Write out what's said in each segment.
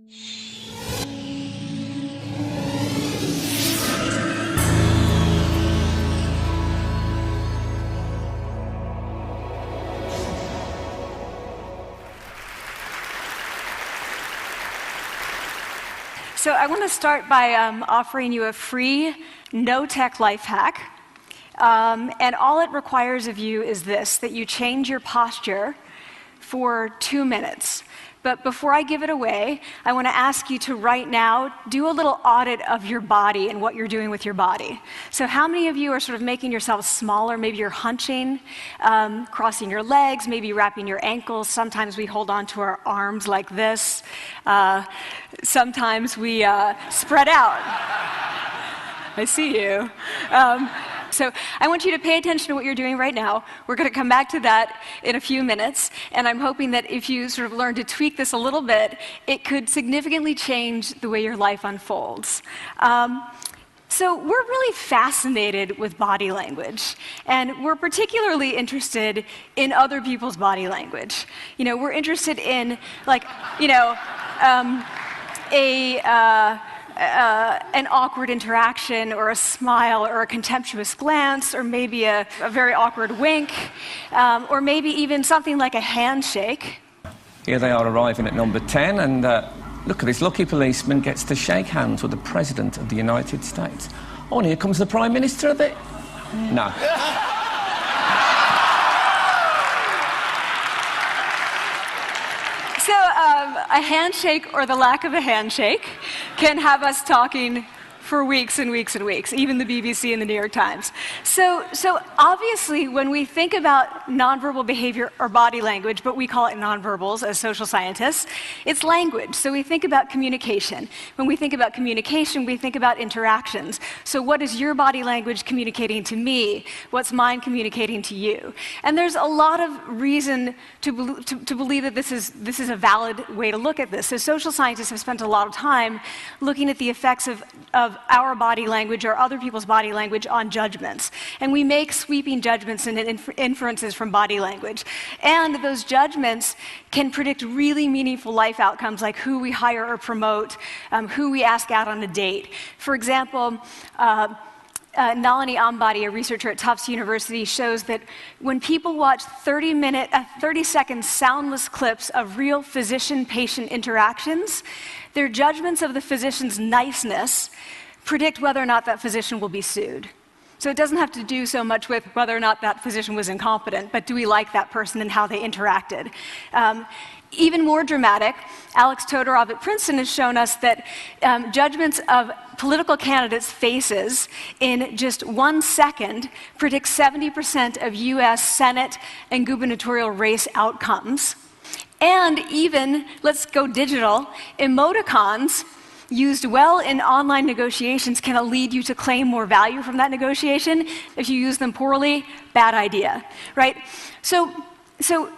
So I want to start by offering you a free, no-tech life hack. And all it requires of you is this, that you change your posture for 2 minutes. But before I give it away, I want to ask you to right now do a little audit of your body and what you're doing with your body. So how many of you are sort of making yourselves smaller? Maybe you're hunching, crossing your legs, maybe wrapping your ankles. Sometimes we hold on to our arms like this. Sometimes we spread out. I see you. So I want you to pay attention to what you're doing right now. We're going to come back to that in a few minutes, and I'm hoping that if you sort of learn to tweak this a little bit, it could significantly change the way your life unfolds. So we're really fascinated with body language, and we're particularly interested in other people's body language. You know, we're interested in, like, you know, an awkward interaction or a smile or a contemptuous glance or maybe a very awkward wink or maybe even something like a handshake. Here they are arriving at number 10 and look at this lucky policeman gets to shake hands with the President of the United States. Oh, and here comes the Prime Minister of it. No. So a handshake or the lack of a handshake can have us talking for weeks and weeks and weeks, even the BBC and the New York Times. So obviously, when we think about nonverbal behavior or body language, but we call it nonverbals as social scientists, it's language. So we think about communication. When we think about communication, we think about interactions. So what is your body language communicating to me? What's mine communicating to you? And there's a lot of reason to believe that this is a valid way to look at this. So social scientists have spent a lot of time looking at the effects of our body language or other people's body language on judgments. And we make sweeping judgments and inferences from body language. And those judgments can predict really meaningful life outcomes like who we hire or promote, who we ask out on a date. For example, Nalini Ambady, a researcher at Tufts University, shows that when people watch 30-second soundless clips of real physician-patient interactions, their judgments of the physician's niceness predict whether or not that physician will be sued. So it doesn't have to do so much with whether or not that physician was incompetent, but do we like that person and how they interacted? Even more dramatic, Alex Todorov at Princeton has shown us that judgments of political candidates' faces in just 1 second predict 70% of US Senate and gubernatorial race outcomes. And even, let's go digital, emoticons used well in online negotiations can lead you to claim more value from that negotiation. If you use them poorly, bad idea, right? So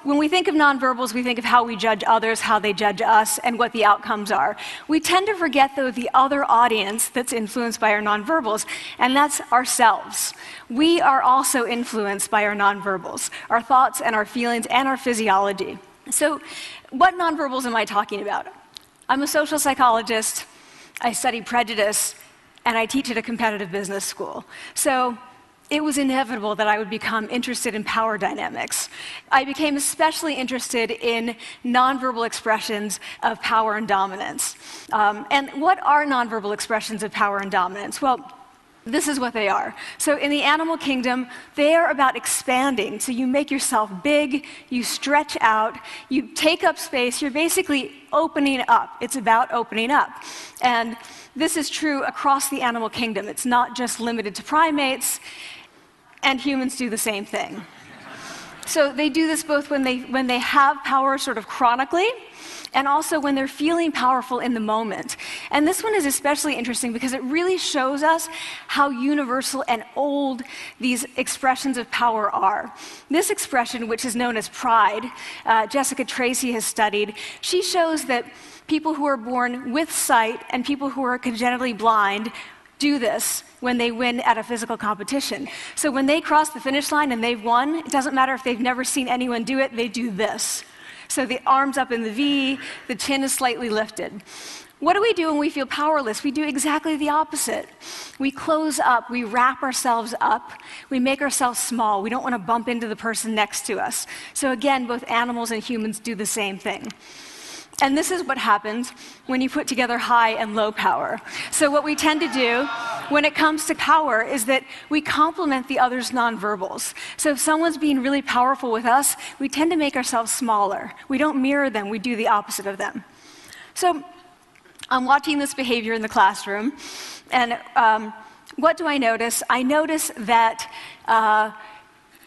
when we think of nonverbals, we think of how we judge others, how they judge us, and what the outcomes are. We tend to forget, though, the other audience that's influenced by our nonverbals, and that's ourselves. We are also influenced by our nonverbals, our thoughts and our feelings and our physiology. So what nonverbals am I talking about? I'm a social psychologist, I study prejudice, and I teach at a competitive business school. So it was inevitable that I would become interested in power dynamics. I became especially interested in nonverbal expressions of power and dominance. And what are nonverbal expressions of power and dominance? Well, this is what they are. So in the animal kingdom, they are about expanding. So you make yourself big, you stretch out, you take up space, you're basically opening up. It's about opening up. And this is true across the animal kingdom. It's not just limited to primates, and humans do the same thing. So they do this both when they have power sort of chronically, and also when they're feeling powerful in the moment. And this one is especially interesting because it really shows us how universal and old these expressions of power are. This expression, which is known as pride, Jessica Tracy has studied, she shows that people who are born with sight and people who are congenitally blind do this when they win at a physical competition. So when they cross the finish line and they've won, it doesn't matter if they've never seen anyone do it, they do this. So the arms up in the V, the chin is slightly lifted. What do we do when we feel powerless? We do exactly the opposite. We close up, we wrap ourselves up, we make ourselves small. We don't want to bump into the person next to us. So again, both animals and humans do the same thing. And this is what happens when you put together high and low power. So what we tend to do when it comes to power is that we complement the other's nonverbals. So if someone's being really powerful with us, we tend to make ourselves smaller. We don't mirror them, we do the opposite of them. So I'm watching this behavior in the classroom, and what do I notice? I notice that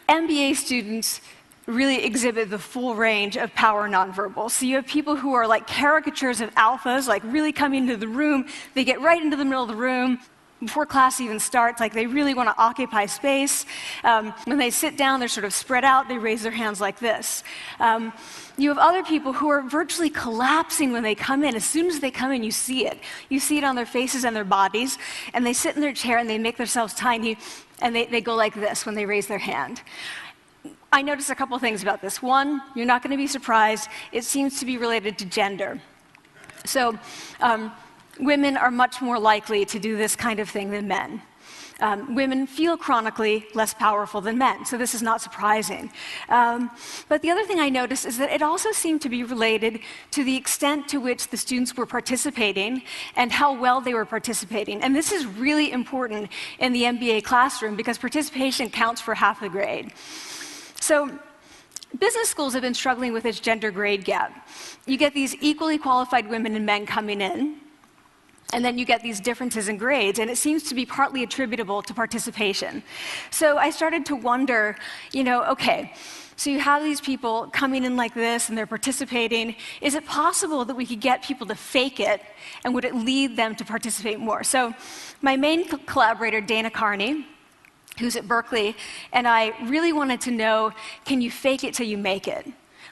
MBA students really exhibit the full range of power nonverbals. So you have people who are like caricatures of alphas, like really coming into the room, they get right into the middle of the room. Before class even starts, like they really want to occupy space. When they sit down, they're sort of spread out, they raise their hands like this. You have other people who are virtually collapsing when they come in. As soon as they come in, you see it. You see it on their faces and their bodies, and they sit in their chair and they make themselves tiny, and they go like this when they raise their hand. I noticed a couple things about this. One, you're not going to be surprised, it seems to be related to gender. So, women are much more likely to do this kind of thing than men. Women feel chronically less powerful than men, so this is not surprising. But the other thing I noticed is that it also seemed to be related to the extent to which the students were participating and how well they were participating. And this is really important in the MBA classroom because participation counts for half the grade. So, business schools have been struggling with this gender grade gap. You get these equally qualified women and men coming in, and then you get these differences in grades, and it seems to be partly attributable to participation. So I started to wonder, okay, so you have these people coming in like this, and they're participating. Is it possible that we could get people to fake it, and would it lead them to participate more? So my main collaborator, Dana Carney, who's at Berkeley, and I really wanted to know, can you fake it till you make it?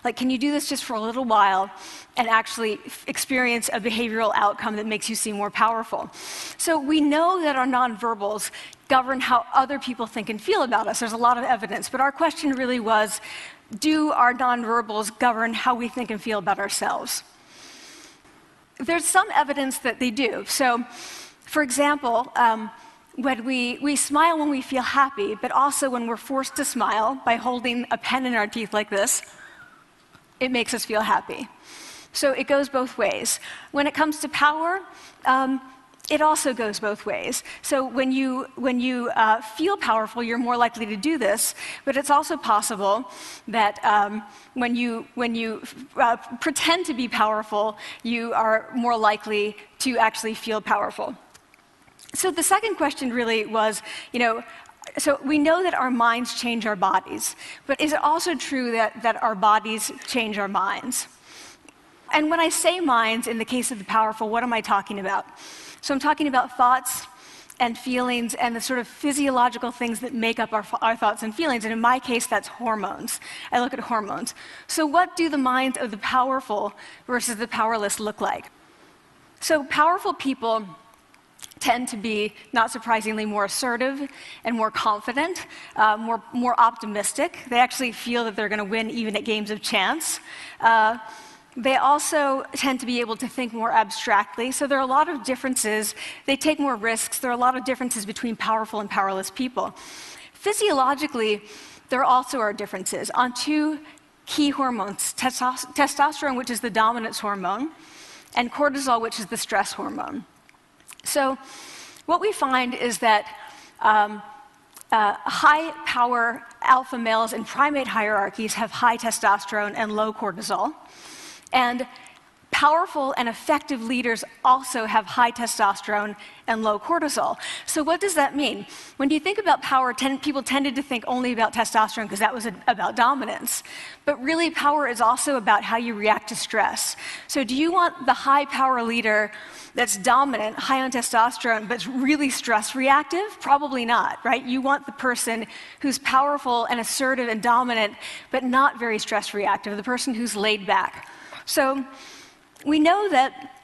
Like, can you do this just for a little while and actually experience a behavioral outcome that makes you seem more powerful? So we know that our nonverbals govern how other people think and feel about us. There's a lot of evidence, but our question really was, do our nonverbals govern how we think and feel about ourselves? There's some evidence that they do. So, for example, when we smile when we feel happy, but also when we're forced to smile by holding a pen in our teeth like this, it makes us feel happy. So it goes both ways. When it comes to power, it also goes both ways. So when you feel powerful, you're more likely to do this, but it's also possible that when you pretend to be powerful, you are more likely to actually feel powerful. So the second question really was, so we know that our minds change our bodies, but is it also true that our bodies change our minds? And when I say minds, in the case of the powerful, what am I talking about? So I'm talking about thoughts and feelings and the sort of physiological things that make up our thoughts and feelings, and in my case, that's hormones. I look at hormones. So what do the minds of the powerful versus the powerless look like? So powerful people tend to be, not surprisingly, more assertive and more confident, more optimistic. They actually feel that they're going to win even at games of chance. They also tend to be able to think more abstractly. So there are a lot of differences. They take more risks. There are a lot of differences between powerful and powerless people. Physiologically, there also are differences on two key hormones, testosterone, which is the dominance hormone, and cortisol, which is the stress hormone. So what we find is that high-power alpha males in primate hierarchies have high testosterone and low cortisol. And powerful and effective leaders also have high testosterone and low cortisol. So what does that mean? When you think about power, people tended to think only about testosterone because that was about dominance. But really, power is also about how you react to stress. So do you want the high-power leader that's dominant, high on testosterone, but really stress reactive? Probably not, right? You want the person who's powerful and assertive and dominant, but not very stress reactive, the person who's laid back. So we know that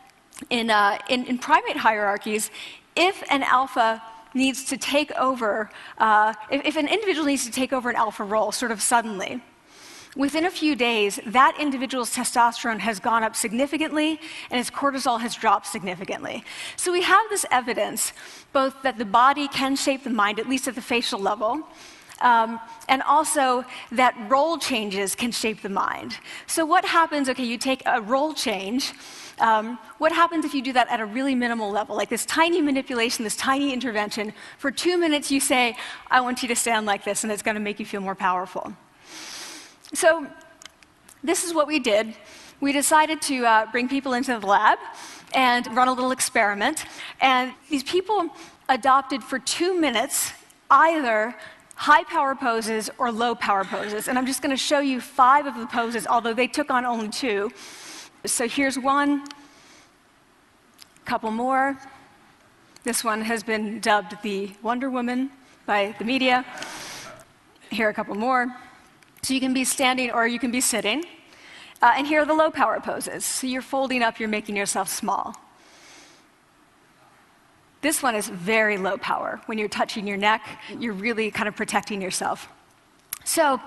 in primate hierarchies, if an alpha needs to take over, if an individual needs to take over an alpha role sort of suddenly, within a few days, that individual's testosterone has gone up significantly and his cortisol has dropped significantly. So we have this evidence, both that the body can shape the mind, at least at the facial level, and also that role changes can shape the mind. So what happens, okay, you take a role change, what happens if you do that at a really minimal level, like this tiny manipulation, this tiny intervention? For 2 minutes you say, I want you to stand like this, and it's going to make you feel more powerful. So this is what we did. We decided to bring people into the lab and run a little experiment. And these people adopted for 2 minutes either high power poses or low power poses. And I'm just going to show you 5 of the poses, although they took on only 2. So here's one, a couple more. This one has been dubbed the Wonder Woman by the media. Here are a couple more. So you can be standing or you can be sitting. And here are the low power poses. So you're folding up, you're making yourself small. This one is very low power. When you're touching your neck, you're really kind of protecting yourself. So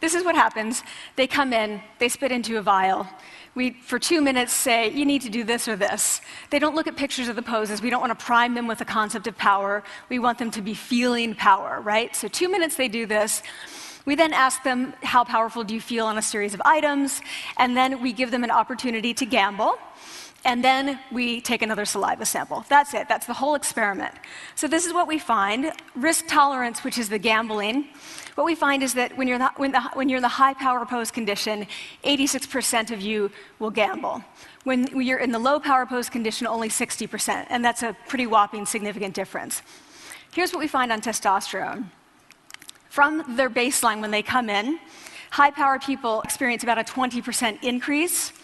this is what happens. They come in, they spit into a vial. We, for 2 minutes, say, you need to do this or this. They don't look at pictures of the poses. We don't want to prime them with the concept of power. We want them to be feeling power, right? So 2 minutes they do this. We then ask them, how powerful do you feel on a series of items? And then we give them an opportunity to gamble. And then we take another saliva sample. That's it. That's the whole experiment. So this is what we find. Risk tolerance, which is the gambling. What we find is that when you're in the high power pose condition, 86% of you will gamble. When you're in the low power pose condition, only 60%. And that's a pretty whopping significant difference. Here's what we find on testosterone. From their baseline when they come in, high-power people experience about a 20% increase,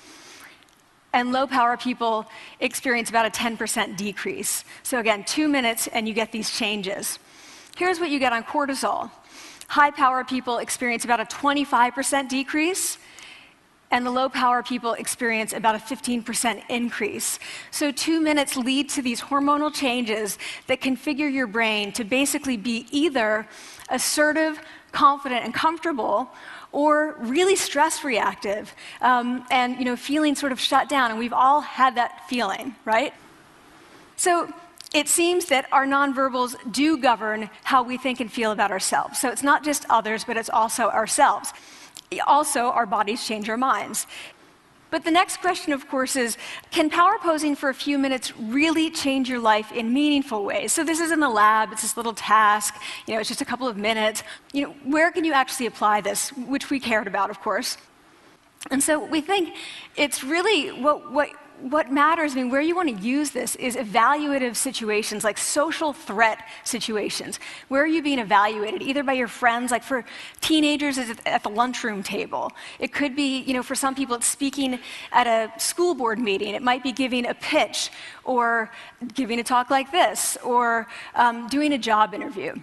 and low-power people experience about a 10% decrease. So again, 2 minutes and you get these changes. Here's what you get on cortisol. High-power people experience about a 25% decrease, and the low-power people experience about a 15% increase. So 2 minutes lead to these hormonal changes that configure your brain to basically be either assertive, confident, and comfortable, or really stress reactive, and feeling sort of shut down. And we've all had that feeling, right? So it seems that our nonverbals do govern how we think and feel about ourselves. So it's not just others, but it's also ourselves. Also, our bodies change our minds. But the next question, of course, is, can power posing for a few minutes really change your life in meaningful ways? So this is in the lab, it's this little task, it's just a couple of minutes. Where can you actually apply this, which we cared about, of course. And so we think it's really what matters, where you want to use this is evaluative situations, like social threat situations. Where are you being evaluated? Either by your friends, like for teenagers, it's at the lunchroom table. It could be, for some people, it's speaking at a school board meeting. It might be giving a pitch, or giving a talk like this, or doing a job interview.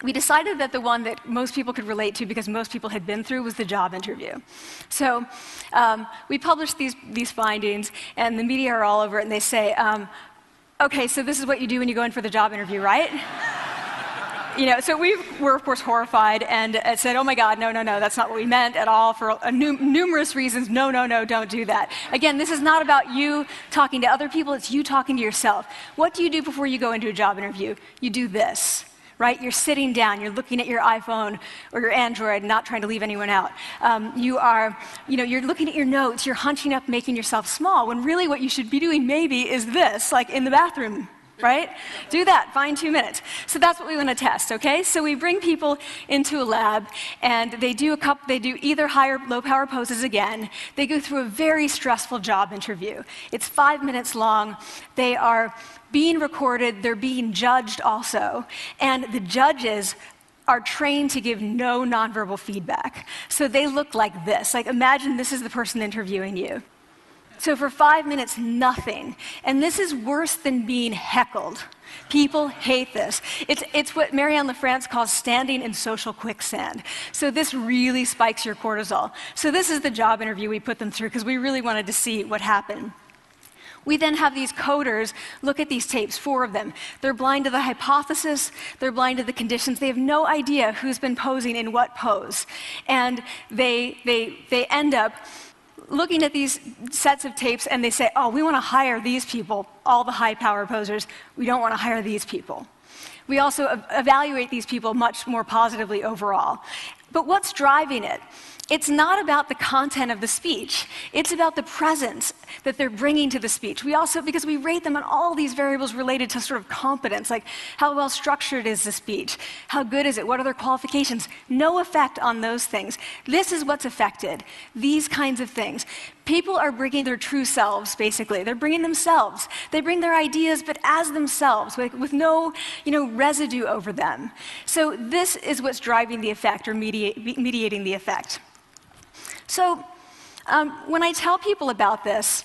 We decided that the one that most people could relate to, because most people had been through, was the job interview. So we published these findings, and the media are all over it, and they say, okay, so this is what you do when you go in for the job interview, right? So we were, of course, horrified, and said, oh my God, no, that's not what we meant at all, for numerous reasons. No, don't do that. Again, this is not about you talking to other people, it's you talking to yourself. What do you do before you go into a job interview? You do this. Right? You're sitting down, you're looking at your iPhone or your Android, not trying to leave anyone out. You're looking at your notes, you're hunching up, making yourself small, when really what you should be doing maybe is this, like in the bathroom, right? Do that, find 2 minutes. So that's what we want to test, okay? So we bring people into a lab, and they do either high or low power poses again. They go through a very stressful job interview. It's 5 minutes long. They are being recorded, they're being judged also, and the judges are trained to give no nonverbal feedback. So they look like this. Like, imagine this is the person interviewing you. So for 5 minutes, nothing. And this is worse than being heckled. People hate this. It's what Marianne LaFrance calls standing in social quicksand. So this really spikes your cortisol. So this is the job interview we put them through, because we really wanted to see what happened. We then have these coders look at these tapes, 4 of them. They're blind to the hypothesis, they're blind to the conditions. They have no idea who's been posing in what pose. And they end up looking at these sets of tapes and they say, oh, we want to hire these people, all the high-power posers. We don't want to hire these people. We also evaluate these people much more positively overall. But what's driving it? It's not about the content of the speech. It's about the presence that they're bringing to the speech. We also, because we rate them on all these variables related to sort of competence, like how well structured is the speech? How good is it? What are their qualifications? No effect on those things. This is what's affected, these kinds of things. People are bringing their true selves, basically. They're bringing themselves. They bring their ideas, but as themselves, with no residue over them. So this is what's driving the effect or mediating the effect. So when I tell people about this,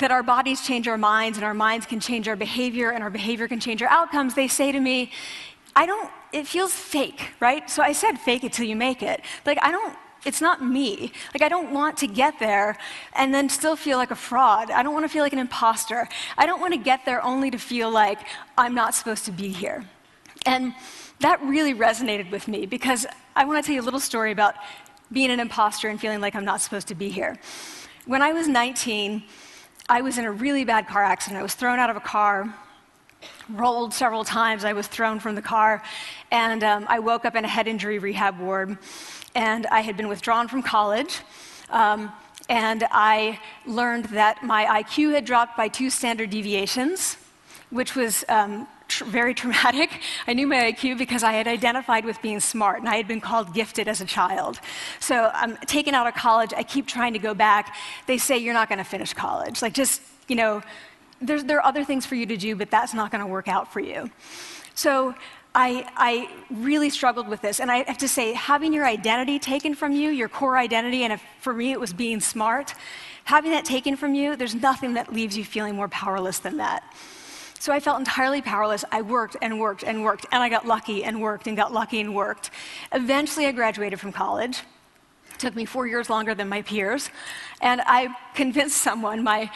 that our bodies change our minds and our minds can change our behavior and our behavior can change our outcomes, they say to me, it feels fake, right? So I said fake it till you make it. Like, it's not me. Like, I don't want to get there and then still feel like a fraud. I don't want to feel like an imposter. I don't want to get there only to feel like I'm not supposed to be here. And that really resonated with me because I want to tell you a little story about being an imposter and feeling like I'm not supposed to be here. When I was 19, I was in a really bad car accident. I was thrown out of a car, rolled several times. I was thrown from the car, and I woke up in a head injury rehab ward. And I had been withdrawn from college, and I learned that my IQ had dropped by 2 standard deviations, which was very traumatic. I knew my IQ because I had identified with being smart, and I had been called gifted as a child. So I'm taken out of college. I keep trying to go back. They say, you're not going to finish college. Like, just, there are other things for you to do, but that's not going to work out for you. So I really struggled with this. And I have to say, having your identity taken from you, your core identity, and for me it was being smart, having that taken from you, there's nothing that leaves you feeling more powerless than that. So I felt entirely powerless. I worked and worked and worked, and I got lucky and worked and got lucky and worked. Eventually, I graduated from college. It took me 4 years longer than my peers. And I convinced someone, my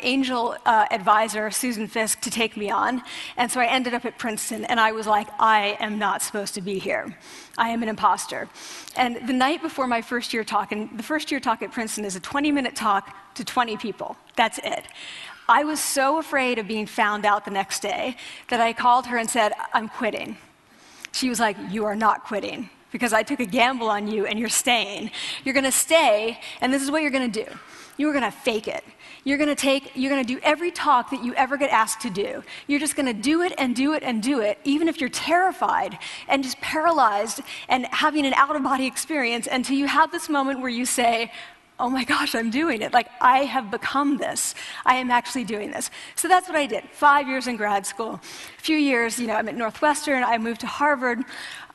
angel advisor, Susan Fisk, to take me on. And so I ended up at Princeton, and I was like, I am not supposed to be here. I am an imposter. And the night before my first year talk, and the first year talk at Princeton is a 20-minute talk to 20 people. That's it. I was so afraid of being found out the next day that I called her and said, I'm quitting. She was like, you are not quitting, because I took a gamble on you and you're staying. You're going to stay, and this is what you're going to do. You're going to fake it. You're going to do every talk that you ever get asked to do. You're just going to do it and do it and do it, even if you're terrified and just paralyzed and having an out-of-body experience until you have this moment where you say, oh my gosh, I'm doing it. Like, I have become this. I am actually doing this. So that's what I did. 5 years in grad school. A few years, I'm at Northwestern. I moved to Harvard.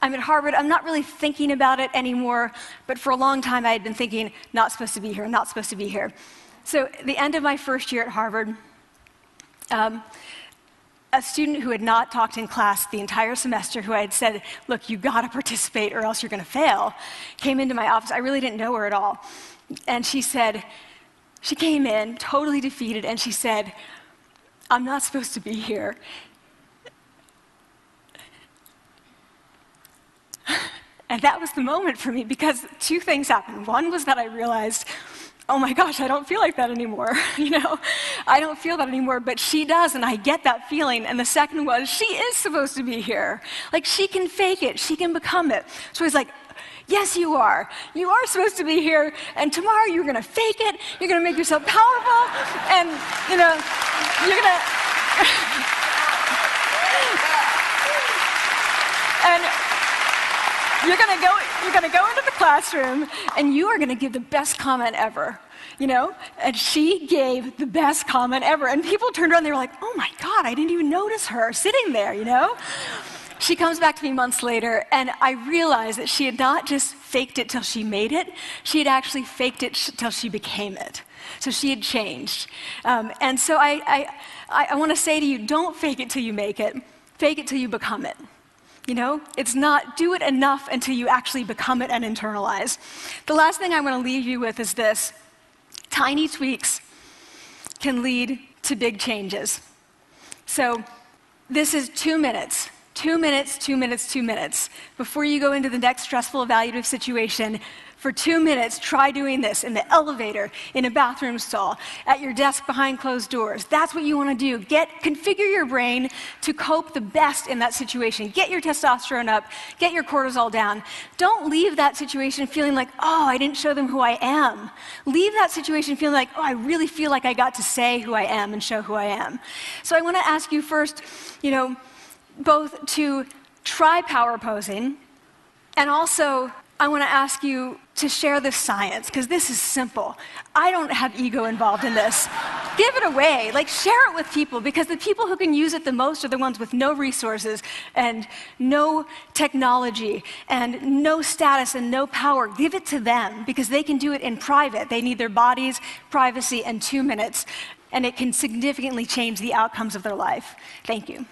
I'm at Harvard. I'm not really thinking about it anymore, but for a long time I had been thinking, not supposed to be here, not supposed to be here. So at the end of my first year at Harvard, a student who had not talked in class the entire semester, who I had said, look, you got to participate or else you're going to fail, came into my office. I really didn't know her at all. And she came in totally defeated, and she said, I'm not supposed to be here. And that was the moment for me, because 2 things happened. One was that I realized, oh my gosh, I don't feel like that anymore. I don't feel that anymore, but she does, and I get that feeling. And the second was, she is supposed to be here. Like, she can fake it, she can become it. So I was like, yes, you are. You are supposed to be here, and tomorrow you're going to fake it, you're going to make yourself powerful, and, you're going to... and you're going to go into the classroom, and you are going to give the best comment ever, And she gave the best comment ever, and people turned around, they were like, oh my God, I didn't even notice her sitting there, She comes back to me months later, and I realized that she had not just faked it till she made it, she had actually faked it till she became it. So she had changed. And so I want to say to you, don't fake it till you make it. Fake it till you become it. It's not do it enough until you actually become it and internalize. The last thing I want to leave you with is this. Tiny tweaks can lead to big changes. So this is 2 minutes. 2 minutes, 2 minutes, 2 minutes. Before you go into the next stressful evaluative situation, for 2 minutes, try doing this in the elevator, in a bathroom stall, at your desk behind closed doors. That's what you want to do. Configure your brain to cope the best in that situation. Get your testosterone up, get your cortisol down. Don't leave that situation feeling like, oh, I didn't show them who I am. Leave that situation feeling like, oh, I really feel like I got to say who I am and show who I am. So I want to ask you first, both to try power posing, and also I want to ask you to share this science, because this is simple. I don't have ego involved in this. Give it away. Share it with people, because the people who can use it the most are the ones with no resources and no technology and no status and no power. Give it to them, because they can do it in private. They need their bodies, privacy, and 2 minutes, and it can significantly change the outcomes of their life. Thank you.